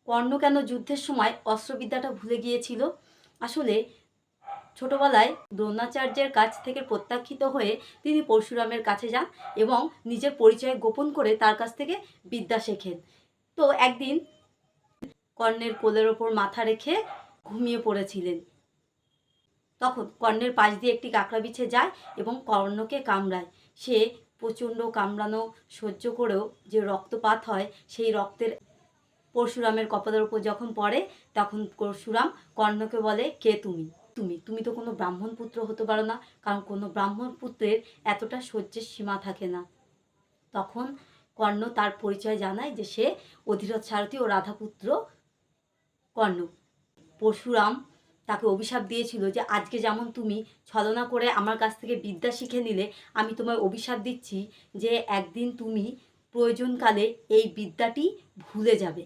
কর্ণ কেন যুদ্ধের সময় অস্ত্রবিদ্যাটা ভুলে গিয়েছিল? আসলে ছোটবেলায় দ্রোণাচার্যের কাছ থেকে প্রত্যাখ্যিত হয়ে তিনি পরশুরামের কাছে যান এবং নিজের পরিচয় গোপন করে তার কাছ থেকে বিদ্যা শেখেন। তো একদিন কর্ণের কোলের ওপর মাথা রেখে ঘুমিয়ে পড়েছিলেন। তখন কর্ণের পাশ দিয়ে একটি কাঁকড়া বিছে যায় এবং কর্ণকে কামড়ায়। সে প্রচণ্ড কামড়ানো সহ্য করেও যে রক্তপাত হয়, সেই রক্তের পরশুরামের কপালের ওপর যখন পড়ে, তখন পরশুরাম কর্ণকে বলে, কে তুমি? তুমি তো কোনো ব্রাহ্মণ পুত্র হতে পারো না, কারণ কোনো ব্রাহ্মণ পুত্রের এতটা সহ্যের সীমা থাকে না। তখন কর্ণ তার পরিচয় জানায় যে সে অধিরথ সারথী ও রাধাপুত্র কর্ণ। পরশুরাম তাকে অভিশাপ দিয়েছিল যে আজকে যেমন তুমি ছলনা করে আমার কাছ থেকে বিদ্যা শিখে নিলে, আমি তোমায় অভিশাপ দিচ্ছি যে একদিন তুমি প্রয়োজনকালে এই বিদ্যাটি ভুলে যাবে।